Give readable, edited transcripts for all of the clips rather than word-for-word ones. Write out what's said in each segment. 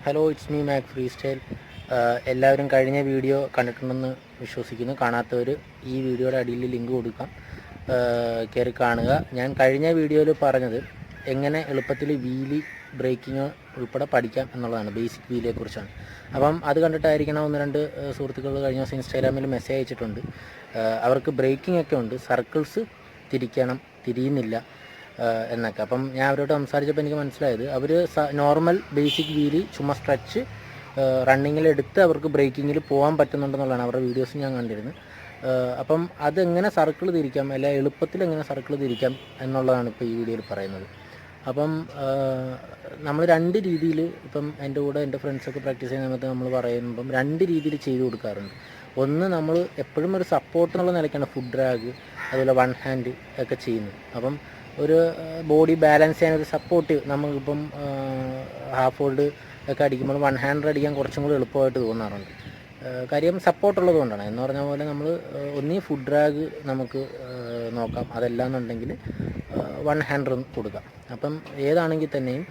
Hello, it's me Mac free style. എല്ലാവരും കഴിഞ്ഞ video കണ്ടിട്ടുണ്ടെന്ന് വിശ്വസിക്കുന്നു. കാണാത്തവർ ഈ വീഡിയോയുടെ അടിയിൽ ലിങ്ക് കൊടുക്കാം, കയറി കാണുക. ഞാൻ കഴിഞ്ഞ വീഡിയോയിൽ പറഞ്ഞത് എങ്ങനെ എളുപ്പത്തിൽ വീലി ബ്രേക്കിങ് ഉൾപ്പെടെ പഠിക്കാം എന്നുള്ളതാണ്, ബേസിക് വീലിയെക്കുറിച്ചാണ്. അപ്പം അത് കണ്ടിട്ടായിരിക്കണം ഒന്ന് രണ്ട് സുഹൃത്തുക്കൾ കഴിഞ്ഞ ദിവസം ഇൻസ്റ്റാഗ്രാമിൽ മെസ്സേജ് അയച്ചിട്ടുണ്ട്. അവർക്ക് ബ്രേക്കിംഗ് ഒക്കെ ഉണ്ട്, സർക്കിൾസ് തിരിയുന്നില്ല എന്നൊക്കെ. അപ്പം ഞാൻ അവരോട് സംസാരിച്ചപ്പോൾ എനിക്ക് മനസ്സിലായത് അവർ നോർമൽ ബേസിക് വീലി ചുമ്മാ സ്ട്രെച്ച് റണ്ണിങ്ങിലെടുത്ത് അവർക്ക് ബ്രേക്കിങ്ങിൽ പോകാൻ പറ്റുന്നുണ്ടെന്നുള്ളതാണ് അവരുടെ വീഡിയോസ് ഞാൻ കണ്ടിരുന്നു. അപ്പം അതെങ്ങനെ സർക്കിൾ തിരിക്കാം, അല്ല എളുപ്പത്തിൽ എങ്ങനെ സർക്കിൾ തിരിക്കാം എന്നുള്ളതാണ് ഇപ്പോൾ ഈ വീഡിയോയിൽ പറയുന്നത്. അപ്പം നമ്മൾ രണ്ട് രീതിയിൽ, ഇപ്പം എൻ്റെ കൂടെ എൻ്റെ ഫ്രണ്ട്സൊക്കെ പ്രാക്ടീസ് ചെയ്യുന്ന സമയത്ത് നമ്മൾ പറയുമ്പം രണ്ട് രീതിയിൽ ചെയ്ത് കൊടുക്കാറുണ്ട്. ഒന്ന്, നമ്മൾ എപ്പോഴും ഒരു സപ്പോർട്ട് എന്നുള്ള നിലയ്ക്കാണ് ഫുഡ് ഡ്രാഗ്, അതുപോലെ വൺ ഹാൻഡ് ഒക്കെ ചെയ്യുന്നത്. അപ്പം ഒരു ബോഡി ബാലൻസ് ചെയ്യാൻ ഒരു സപ്പോർട്ട്, നമുക്കിപ്പം ഹാഫ് ഹോൾഡ് ഒക്കെ അടിക്കുമ്പോൾ വൺ ഹാൻഡ് അടിക്കാൻ കുറച്ചും കൂടി എളുപ്പമായിട്ട് തോന്നാറുണ്ട്. കാര്യം സപ്പോർട്ടുള്ളത് കൊണ്ടാണ്. എന്ന് പറഞ്ഞ പോലെ നമ്മൾ ഒന്നീ ഫുഡ് ഡ്രാഗ് നമുക്ക് നോക്കാം, അതല്ലാന്നുണ്ടെങ്കിൽ വൺ ഹാൻഡർ കൊടുക്കാം. അപ്പം ഏതാണെങ്കിൽ തന്നെയും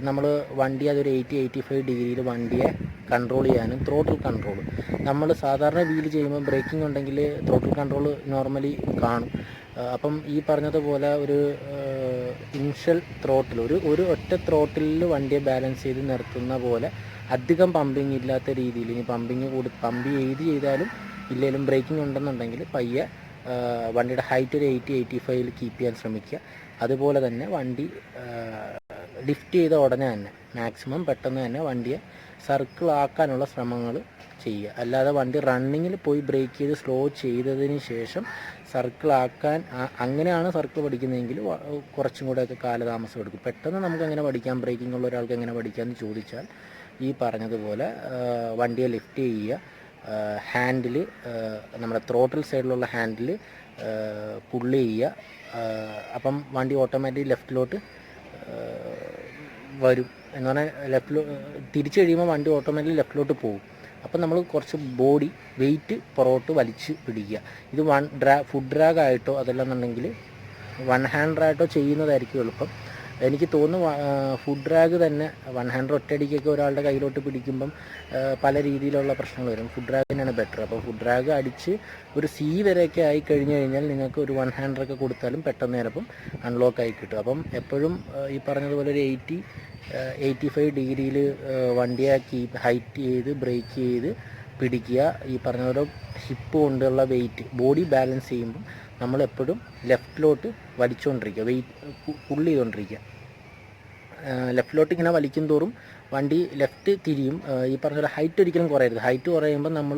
നമ്മൾ വണ്ടി അതൊരു 80-85 ഡിഗ്രിയിൽ വണ്ടിയെ കൺട്രോൾ ചെയ്യാനും, ത്രോട്ടിൽ കൺട്രോൾ നമ്മൾ സാധാരണ വീൽ ചെയ്യുമ്പോൾ ബ്രേക്കിംഗ് ഉണ്ടെങ്കിൽ ത്രോട്ടിൽ കൺട്രോൾ നോർമലി കാണും. അപ്പം ഈ പറഞ്ഞതുപോലെ ഒരു ഇനിഷ്യൽ ത്രോട്ടിൽ ഒരു ഒറ്റ ത്രോട്ടിലിൽ വണ്ടിയെ ബാലൻസ് ചെയ്ത് നിർത്തുന്ന പോലെ അധികം പമ്പിങ് ഇല്ലാത്ത രീതിയിൽ, ഇനി പമ്പ് ചെയ്താലും ഇല്ലെങ്കിലും ബ്രേക്കിംഗ് ഉണ്ടെന്നുണ്ടെങ്കിൽ പയ്യെ വണ്ടിയുടെ ഹൈറ്റ് ഒരു 80-85 കീപ്പ് ചെയ്യാൻ ശ്രമിക്കുക. അതുപോലെ തന്നെ വണ്ടി ലിഫ്റ്റ് ചെയ്ത ഉടനെ തന്നെ മാക്സിമം പെട്ടെന്ന് തന്നെ വണ്ടിയെ സർക്കിൾ ആക്കാനുള്ള ശ്രമങ്ങൾ ചെയ്യുക. അല്ലാതെ വണ്ടി റണ്ണിങ്ങിൽ പോയി ബ്രേക്ക് ചെയ്ത് സ്ലോ ചെയ്തതിന് ശേഷം സർക്കിൾ ആക്കാൻ, അങ്ങനെയാണ് സർക്കിൾ പഠിക്കുന്നതെങ്കിൽ കുറച്ചും കൂടെയൊക്കെ കാലതാമസം എടുക്കും. പെട്ടെന്ന് നമുക്ക് എങ്ങനെ പഠിക്കാം, ബ്രേക്കിംഗ് ഉള്ള ഒരാൾക്ക് എങ്ങനെ പഠിക്കാമെന്ന് ചോദിച്ചാൽ ഈ പറഞ്ഞതുപോലെ വണ്ടിയെ ലിഫ്റ്റ് ചെയ്യുക, ഹാൻഡിൽ നമ്മുടെ ത്രോട്ടിൽ സൈഡിലുള്ള ഹാൻഡിൽ പുള്ളി ചെയ്യുക. അപ്പം വണ്ടി ഓട്ടോമാറ്റിക് ലെഫ്റ്റിലോട്ട് വരും. എന്ന് പറഞ്ഞാൽ തിരിച്ചു കഴിയുമ്പോൾ വണ്ടി ഓട്ടോമാറ്റിക് ലെഫ്റ്റിലോട്ട് പോകും. അപ്പം നമ്മൾ കുറച്ച് ബോഡി വെയിറ്റ് പുറകോട്ട് വലിച്ച് പിടിക്കുക. ഇത് ഫുഡ് ഡ്രാഗ് ആയിട്ടോ അതല്ലെന്നുണ്ടെങ്കിൽ വൺ ഹാൻഡറായിട്ടോ ചെയ്യുന്നതായിരിക്കും എളുപ്പം. എനിക്ക് തോന്നുന്നു ഫുഡ് ഡ്രാഗ് തന്നെ, വൺ ഹാൻഡർ ഒറ്റയടിക്കൊക്കെ ഒരാളുടെ കയ്യിലോട്ട് പിടിക്കുമ്പം പല രീതിയിലുള്ള പ്രശ്നങ്ങൾ വരും. ഫുഡ് ഡ്രാഗ് തന്നെയാണ് ബെറ്റർ. അപ്പോൾ ഫുഡ് ഡ്രാഗ് അടിച്ച് ഒരു സി വരെയൊക്കെ ആയി കഴിഞ്ഞ് കഴിഞ്ഞാൽ നിങ്ങൾക്ക് ഒരു വൺ ഹാൻഡറൊക്കെ കൊടുത്താലും പെട്ടെന്ന് ചിലപ്പം അൺലോക്ക് ആയി കിട്ടും. അപ്പം എപ്പോഴും ഈ പറഞ്ഞതുപോലെ ഒരു 80-85 ഡിഗ്രിയിൽ വണ്ടിയെ ഹൈറ്റ് ചെയ്ത് ബ്രേക്ക് ചെയ്ത് പിടിക്കുക. ഈ പറഞ്ഞ ഹിപ്പ് കൊണ്ടുള്ള വെയിറ്റ് ബോഡി ബാലൻസ് ചെയ്യുമ്പം നമ്മളെപ്പോഴും ലെഫ്റ്റിലോട്ട് വലിച്ചുകൊണ്ടിരിക്കുക, പുള്ള് ചെയ്തുകൊണ്ടിരിക്കുക. ലെഫ്റ്റിലോട്ട് ഇങ്ങനെ വലിക്കും തോറും വണ്ടി ലെഫ്റ്റ് തിരിയും. ഈ പറഞ്ഞ ഹൈറ്റ് ഒരിക്കലും കുറയരുത്. ഹൈറ്റ് കുറയുമ്പോൾ നമ്മൾ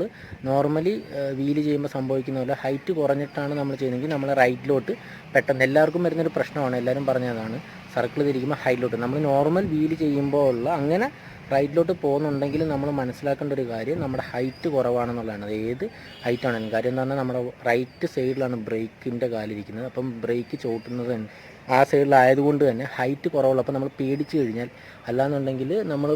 നോർമലി വീല് ചെയ്യുമ്പോൾ സംഭവിക്കുന്ന പോലെ ഹൈറ്റ് കുറഞ്ഞിട്ടാണ് നമ്മൾ ചെയ്യുന്നതെങ്കിൽ നമ്മൾ റൈറ്റിലോട്ട് പെട്ടെന്ന്, എല്ലാവർക്കും വരുന്നൊരു പ്രശ്നമാണ്, എല്ലാവരും പറഞ്ഞതാണ്, സർക്കിൾ തിരിക്കുമ്പോൾ ഹൈറ്റിലോട്ട്. നമ്മൾ നോർമൽ വീല് ചെയ്യുമ്പോൾ ഉള്ള അങ്ങനെ റൈറ്റിലോട്ട് പോകുന്നുണ്ടെങ്കിൽ നമ്മൾ മനസ്സിലാക്കേണ്ട ഒരു കാര്യം, നമ്മുടെ ഹൈറ്റ് കുറവാണെന്നുള്ളതാണ്. അത് ഏത് ഹൈറ്റ് ആണെങ്കിലും. കാര്യം എന്താ പറഞ്ഞാൽ നമ്മുടെ റൈറ്റ് സൈഡിലാണ് ബ്രേക്കിൻ്റെ കാലിരിക്കുന്നത്. അപ്പം ബ്രേക്ക് ചവിട്ടുന്നത് ആ സൈഡിലായതുകൊണ്ട് തന്നെ ഹൈറ്റ് കുറവുള്ളൂ. അപ്പം നമ്മൾ പേടിച്ച് കഴിഞ്ഞാൽ, അല്ലാന്നുണ്ടെങ്കിൽ നമ്മൾ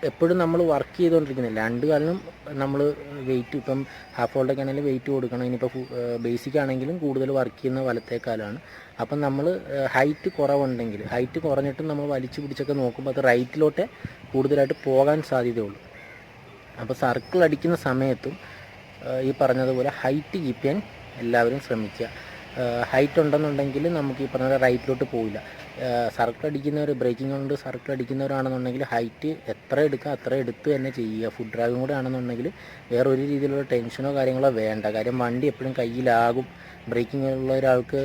എപ്പോഴും നമ്മൾ വർക്ക് ചെയ്തുകൊണ്ടിരിക്കുന്നില്ല, രണ്ട് കാലിനും നമ്മൾ വെയിറ്റ്, ഇപ്പം ഹാഫ് ഹോൾഡൊക്കെ ആണെങ്കിലും വെയിറ്റ് കൊടുക്കണം. ഇനിയിപ്പോൾ ബേസിക് ആണെങ്കിലും കൂടുതൽ വർക്ക് ചെയ്യുന്ന വലത്തേക്കാലാണ്. അപ്പം നമ്മൾ ഹൈറ്റ് കുറവുണ്ടെങ്കിൽ, ഹൈറ്റ് കുറഞ്ഞിട്ടും നമ്മൾ വലിച്ചു പിടിച്ചൊക്കെ നോക്കുമ്പോൾ അത് റൈറ്റിലോട്ടേ കൂടുതലായിട്ട് പോകാൻ സാധ്യതയുള്ളൂ. അപ്പോൾ സർക്കിൾ അടിക്കുന്ന സമയത്തും ഈ പറഞ്ഞതുപോലെ ഹൈറ്റ് കീപ്പ് ചെയ്യാൻ എല്ലാവരും ശ്രമിക്കുക. ഹൈറ്റ് ഉണ്ടെന്നുണ്ടെങ്കിൽ നമുക്ക് ഈ പറഞ്ഞ റൈറ്റിലോട്ട് പോവില്ല. സർക്കിൾ അടിക്കുന്നവർ, ബ്രേക്കിംഗ് കൊണ്ട് സർക്കിൾ അടിക്കുന്നവരാണെന്നുണ്ടെങ്കിൽ ഹൈറ്റ് എത്ര എടുക്കുക അത്ര എടുത്ത് തന്നെ ചെയ്യുക. ഫുഡ് ഡ്രാഗും കൂടെ ആണെന്നുണ്ടെങ്കിൽ വേറെ ഒരു രീതിയിലുള്ള ടെൻഷനോ കാര്യങ്ങളോ വേണ്ട. കാര്യം വണ്ടി എപ്പോഴും കയ്യിലാകും. ബ്രേക്കിംഗ് ഉള്ള ഒരാൾക്ക്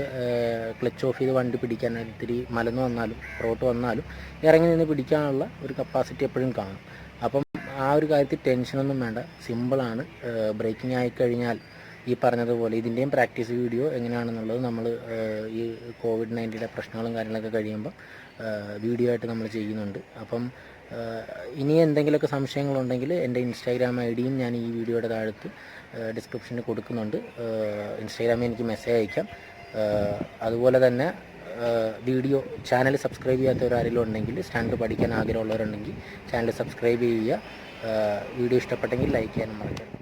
ക്ലച്ച് ഓഫ് ചെയ്ത് വണ്ടി പിടിക്കാൻ, ഇത്തിരി മലന്ന് വന്നാലും പുറകോട്ട് വന്നാലും ഇറങ്ങി നിന്ന് പിടിക്കാനുള്ള ഒരു കപ്പാസിറ്റി എപ്പോഴും കാണും. അപ്പം ആ ഒരു കാര്യത്തിൽ ടെൻഷനൊന്നും വേണ്ട, സിമ്പിളാണ്. ബ്രേക്കിംഗ് ആയിക്കഴിഞ്ഞാൽ ഈ പറഞ്ഞതുപോലെ ഇതിൻ്റെയും പ്രാക്ടീസ് വീഡിയോ എങ്ങനെയാണെന്നുള്ളത് നമ്മൾ ഈ COVID-19 പ്രശ്നങ്ങളും കാര്യങ്ങളൊക്കെ കഴിയുമ്പോൾ വീഡിയോ ആയിട്ട് നമ്മൾ ചെയ്യുന്നുണ്ട്. അപ്പം ഇനി എന്തെങ്കിലുമൊക്കെ സംശയങ്ങളുണ്ടെങ്കിൽ എൻ്റെ ഇൻസ്റ്റാഗ്രാം ഐഡിയും ഞാൻ ഈ വീഡിയോയുടെ താഴത്ത് ഡിസ്ക്രിപ്ഷനിൽ കൊടുക്കുന്നുണ്ട്. ഇൻസ്റ്റാഗ്രാമിൽ എനിക്ക് മെസ്സേജ് അയക്കാം. അതുപോലെ തന്നെ ചാനൽ സബ്സ്ക്രൈബ് ചെയ്യാത്തവരാരെങ്കിലും ഉണ്ടെങ്കിൽ, സ്റ്റണ്ട് പഠിക്കാൻ ആഗ്രഹമുള്ളവരുണ്ടെങ്കിൽ ചാനൽ സബ്സ്ക്രൈബ് ചെയ്യുക. വീഡിയോ ഇഷ്ടപ്പെട്ടെങ്കിൽ ലൈക്ക് ചെയ്യാനും മറക്കരുത്.